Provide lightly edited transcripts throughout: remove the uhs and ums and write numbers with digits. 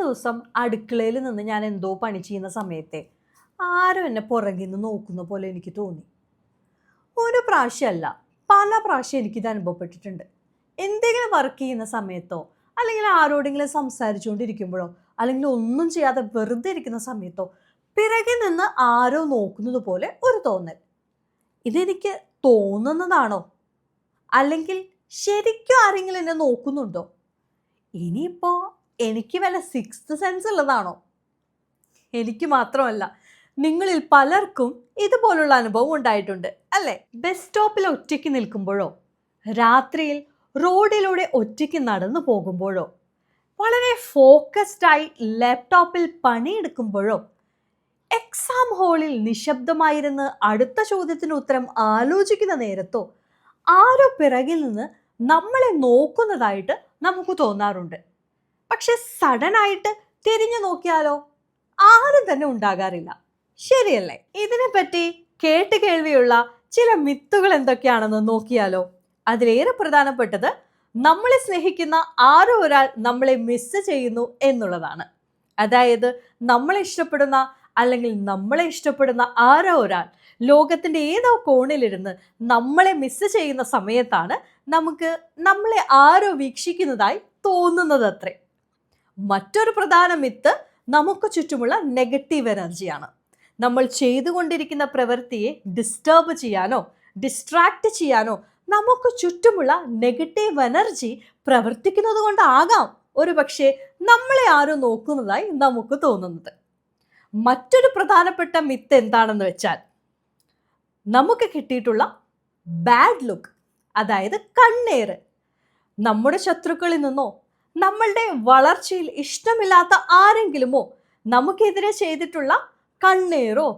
ദിവസം അടുക്കളയിൽ നിന്ന് ഞാൻ എന്തോ പണി ചെയ്യുന്ന സമയത്തെ ആരും എന്നെ പുറകിൽ നിന്ന് നോക്കുന്ന പോലെ എനിക്ക് തോന്നി. ഒരു പ്രാവശ്യമല്ല, പല പ്രാവശ്യം എനിക്കിത് അനുഭവപ്പെട്ടിട്ടുണ്ട്. എന്തെങ്കിലും വർക്ക് ചെയ്യുന്ന സമയത്തോ അല്ലെങ്കിൽ ആരോടെങ്കിലും സംസാരിച്ചുകൊണ്ടിരിക്കുമ്പോഴോ അല്ലെങ്കിൽ ഒന്നും ചെയ്യാതെ വെറുതെ ഇരിക്കുന്ന സമയത്തോ പിറകിൽ നിന്ന് ആരോ നോക്കുന്നത് പോലെ ഒരു തോന്നൽ. ഇതെനിക്ക് തോന്നുന്നതാണോ, അല്ലെങ്കിൽ ശരിക്കും ആരെങ്കിലും എന്നെ നോക്കുന്നുണ്ടോ? ഇനിയിപ്പോ എനിക്ക് വല്ല സിക്സ്ത് സെൻസ് ഉള്ളതാണോ? എനിക്ക് മാത്രമല്ല, നിങ്ങളിൽ പലർക്കും ഇതുപോലുള്ള അനുഭവം ഉണ്ടായിട്ടുണ്ട് അല്ലേ? ബസ് സ്റ്റോപ്പിൽ ഒറ്റയ്ക്ക് നിൽക്കുമ്പോഴോ രാത്രിയിൽ റോഡിലൂടെ ഒറ്റയ്ക്ക് നടന്നു പോകുമ്പോഴോ വളരെ ഫോക്കസ്ഡായി ലാപ്ടോപ്പിൽ പണിയെടുക്കുമ്പോഴോ എക്സാം ഹാളിൽ നിശബ്ദമായിരുന്ന് അടുത്ത ചോദ്യത്തിന് ഉത്തരം ആലോചിക്കുന്ന നേരത്തോ ആരോ പിറകിൽ നിന്ന് നമ്മളെ നോക്കുന്നതായിട്ട് നമുക്ക് തോന്നാറുണ്ട്. പക്ഷെ സഡൻ ആയിട്ട് തിരിഞ്ഞു നോക്കിയാലോ ആരും തന്നെ ഉണ്ടാകാറില്ല, ശരിയല്ലേ? ഇതിനെപ്പറ്റി കേട്ട് കേൾവിയുള്ള ചില മിത്തുകൾ എന്തൊക്കെയാണെന്ന് നോക്കിയാലോ? അതിലേറെ പ്രധാനപ്പെട്ടത്, നമ്മളെ സ്നേഹിക്കുന്ന ആരോ ഒരാൾ നമ്മളെ മിസ് ചെയ്യുന്നു എന്നുള്ളതാണ്. അതായത് നമ്മളെ ഇഷ്ടപ്പെടുന്ന അല്ലെങ്കിൽ നമ്മളെ ഇഷ്ടപ്പെടുന്ന ആരോ ഒരാൾ ലോകത്തിന്റെ ഏതോ കോണിലിരുന്ന് നമ്മളെ മിസ് ചെയ്യുന്ന സമയത്താണ് നമുക്ക് നമ്മളെ ആരോ വീക്ഷിക്കുന്നതായി തോന്നുന്നത് അത്രേ. മറ്റൊരു പ്രധാന മിത്ത് നമുക്ക് ചുറ്റുമുള്ള നെഗറ്റീവ് എനർജിയാണ്. നമ്മൾ ചെയ്തുകൊണ്ടിരിക്കുന്ന പ്രവൃത്തിയെ ഡിസ്റ്റർബ് ചെയ്യാനോ ഡിസ്ട്രാക്ട് ചെയ്യാനോ നമുക്ക് ചുറ്റുമുള്ള നെഗറ്റീവ് എനർജി പ്രവർത്തിക്കുന്നത് കൊണ്ടാകാം ഒരു പക്ഷേ നമ്മളെ ആരോ നോക്കുന്നതായി നമുക്ക് തോന്നുന്നത്. മറ്റൊരു പ്രധാനപ്പെട്ട മിത്ത് എന്താണെന്ന് വെച്ചാൽ, നമുക്ക് കിട്ടിയിട്ടുള്ള ബാഡ് ലുക്ക്, അതായത് കണ്ണേറ്, നമ്മുടെ ശത്രുക്കളിൽ നിന്നോ നമ്മളുടെ വളർച്ചയിൽ ഇഷ്ടമില്ലാത്ത ആരെങ്കിലുമോ നമുക്കെതിരെ ചെയ്തിട്ടുള്ള കണ്ണേറോ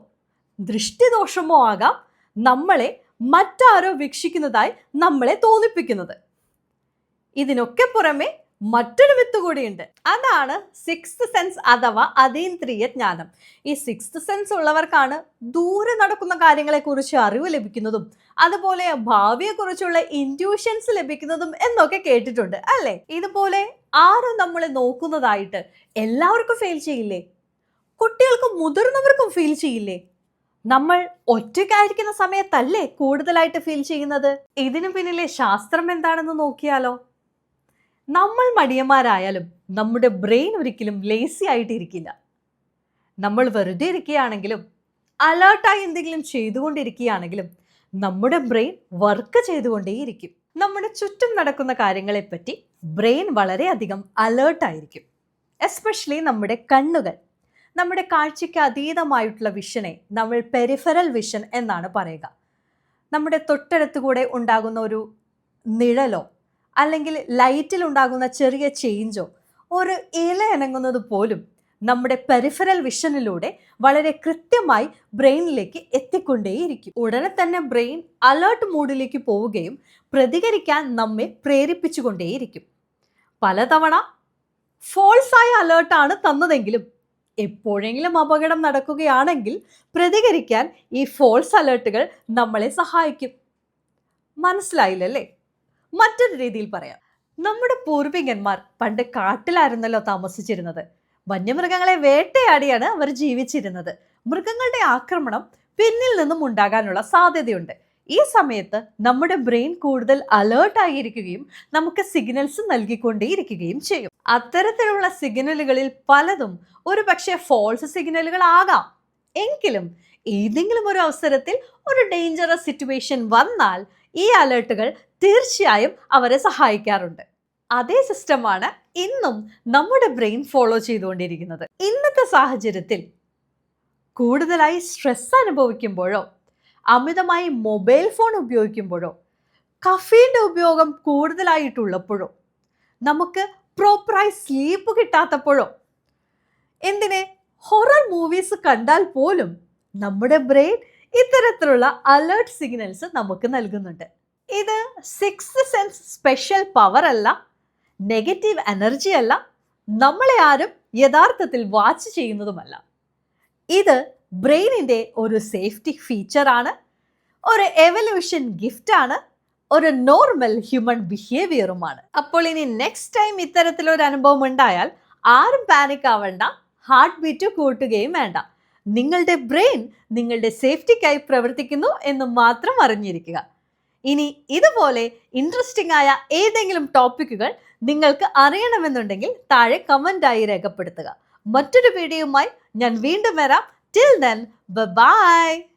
ദൃഷ്ടിദോഷമോ ആകാം നമ്മളെ മറ്റാരോ വീക്ഷിക്കുന്നതായി നമ്മളെ തോന്നിപ്പിക്കുന്നത്. ഇതിനൊക്കെ പുറമെ മറ്റൊരു മിത്ത് കൂടിയുണ്ട്. അതാണ് സിക്സ്ത് സെൻസ് അഥവാ അതീന്ദ്രിയ ജ്ഞാനം. ഈ സിക്സ്ത് സെൻസ് ഉള്ളവർക്കാണ് ദൂരെ നടക്കുന്ന കാര്യങ്ങളെക്കുറിച്ച് അറിവ് ലഭിക്കുന്നതും അതുപോലെ ഭാവിയെക്കുറിച്ചുള്ള ഇൻറ്റ്യൂഷൻസ് ലഭിക്കുന്നതും എന്നൊക്കെ കേട്ടിട്ടുണ്ട് അല്ലേ? ഇതുപോലെ ആരും നമ്മളെ നോക്കുന്നതായിട്ട് എല്ലാവർക്കും ഫീൽ ചെയ്യില്ലേ? കുട്ടികൾക്കും മുതിർന്നവർക്കും ഫീൽ ചെയ്യില്ലേ? നമ്മൾ ഒറ്റയ്ക്കായിരിക്കുന്ന സമയത്തല്ലേ കൂടുതലായിട്ട് ഫീൽ ചെയ്യുന്നത്? ഇതിനു പിന്നിലെ ശാസ്ത്രം എന്താണെന്ന് നോക്കിയാലോ? നമ്മൾ മടിയന്മാരായാലും നമ്മുടെ ബ്രെയിൻ ഒരിക്കലും ലേസി ആയിട്ടിരിക്കില്ല. നമ്മൾ വെറുതെ ഇരിക്കുകയാണെങ്കിലും അലേർട്ടായി എന്തെങ്കിലും ചെയ്തുകൊണ്ടിരിക്കുകയാണെങ്കിലും നമ്മുടെ ബ്രെയിൻ വർക്ക് ചെയ്തുകൊണ്ടേയിരിക്കും. നമ്മുടെ ചുറ്റും നടക്കുന്ന കാര്യങ്ങളെപ്പറ്റി ബ്രെയിൻ വളരെയധികം അലേർട്ടായിരിക്കും. എസ്പെഷ്യലി നമ്മുടെ കണ്ണുകൾ. നമ്മുടെ കാഴ്ചയ്ക്ക് അതീതമായിട്ടുള്ള വിഷനെ നമ്മൾ പെരിഫറൽ വിഷൻ എന്നാണ് പറയുക. നമ്മുടെ തൊട്ടടുത്ത് കൂടെ ഉണ്ടാകുന്ന ഒരു നിഴലോ അല്ലെങ്കിൽ ലൈറ്റിൽ ഉണ്ടാകുന്ന ചെറിയ ചേഞ്ചോ ഒരു ഇല അനങ്ങുന്നത് പോലും നമ്മുടെ പെരിഫറൽ വിഷനിലൂടെ വളരെ കൃത്യമായി ബ്രെയിനിലേക്ക് എത്തിക്കൊണ്ടേയിരിക്കും. ഉടനെ തന്നെ ബ്രെയിൻ അലേർട്ട് മൂഡിലേക്ക് പോവുകയും പ്രതികരിക്കാൻ നമ്മെ പ്രേരിപ്പിച്ചുകൊണ്ടേയിരിക്കും. പലതവണ ഫോൾസായ അലേർട്ടാണ് തന്നതെങ്കിലും എപ്പോഴെങ്കിലും അപകടം നടക്കുകയാണെങ്കിൽ പ്രതികരിക്കാൻ ഈ ഫോൾസ് അലേർട്ടുകൾ നമ്മളെ സഹായിക്കും. മനസ്സിലായില്ലല്ലേ? മറ്റൊരു രീതിയിൽ പറയാം, നമ്മുടെ പൂർവികന്മാർ പണ്ട് കാട്ടിലായിരുന്നല്ലോ താമസിച്ചിരുന്നത്. വന്യമൃഗങ്ങളെ വേട്ടയാടിയാണ് അവർ ജീവിച്ചിരുന്നത്. മൃഗങ്ങളുടെ ആക്രമണം പിന്നിൽ നിന്നും ഉണ്ടാകാനുള്ള സാധ്യതയുണ്ട്. ഈ സമയത്ത് നമ്മുടെ ബ്രെയിൻ കൂടുതൽ അലേർട്ടായിരിക്കുകയും നമുക്ക് സിഗ്നൽസ് നൽകിക്കൊണ്ടേയിരിക്കുകയും ചെയ്യും. അത്തരത്തിലുള്ള സിഗ്നലുകളിൽ പലതും ഒരു പക്ഷേ ഫോൾസ് സിഗ്നലുകൾ ആകാം. എങ്കിലും ഏതെങ്കിലും ഒരു അവസരത്തിൽ ഒരു ഡേഞ്ചറസ് സിറ്റുവേഷൻ വന്നാൽ ഈ അലേർട്ടുകൾ തീർച്ചയായും അവരെ സഹായിക്കാറുണ്ട്. അതേ സിസ്റ്റമാണ് ഇന്നും നമ്മുടെ ബ്രെയിൻ ഫോളോ ചെയ്തുകൊണ്ടിരിക്കുന്നത്. ഇന്നത്തെ സാഹചര്യത്തിൽ കൂടുതലായി സ്ട്രെസ് അനുഭവിക്കുമ്പോഴോ അമിതമായി മൊബൈൽ ഫോൺ ഉപയോഗിക്കുമ്പോഴോ കഫീൻ്റെ ഉപയോഗം കൂടുതലായിട്ടുള്ളപ്പോഴോ നമുക്ക് പ്രോപ്പറായി സ്ലീപ്പ് കിട്ടാത്തപ്പോഴോ എന്തിനെ ഹൊറർ മൂവീസ് കണ്ടാൽ പോലും നമ്മുടെ ബ്രെയിൻ ഇത്തരത്തിലുള്ള അലേർട്ട് സിഗ്നൽസ് നമുക്ക് നൽകുന്നുണ്ട്. ഇത് സിക്സ്ത് സെൻസ് സ്പെഷ്യൽ പവർ അല്ല, നെഗറ്റീവ് എനർജി അല്ല, നമ്മളെ ആരും യഥാർത്ഥത്തിൽ വാച്ച് ചെയ്യുന്നതുമല്ല. ഇത് ബ്രെയിനിൻ്റെ ഒരു സേഫ്റ്റി ഫീച്ചറാണ്, ഒരു എവല്യൂഷൻ ഗിഫ്റ്റാണ്, ഒരു നോർമൽ ഹ്യൂമൻ ബിഹേവിയറുമാണ്. അപ്പോൾ ഇനി നെക്സ്റ്റ് ടൈം ഇത്തരത്തിലൊരു അനുഭവം ഉണ്ടായാൽ ആരും പാനിക് ആവണ്ട, ഹാർട്ട് ബീറ്റ് കൂട്ടുകയും വേണ്ട. നിങ്ങളുടെ ബ്രെയിൻ നിങ്ങളുടെ സേഫ്റ്റിക്കായി പ്രവർത്തിക്കുന്നു എന്ന് മാത്രം അറിഞ്ഞിരിക്കുക. ഇനി ഇതുപോലെ ഇൻട്രസ്റ്റിംഗ് ആയ ഏതെങ്കിലും ടോപ്പിക്കുകൾ നിങ്ങൾക്ക് അറിയണമെന്നുണ്ടെങ്കിൽ താഴെ കമൻ്റായി രേഖപ്പെടുത്തുക. മറ്റൊരു വീഡിയോയുമായി ഞാൻ വീണ്ടും വരാം. Till then bye.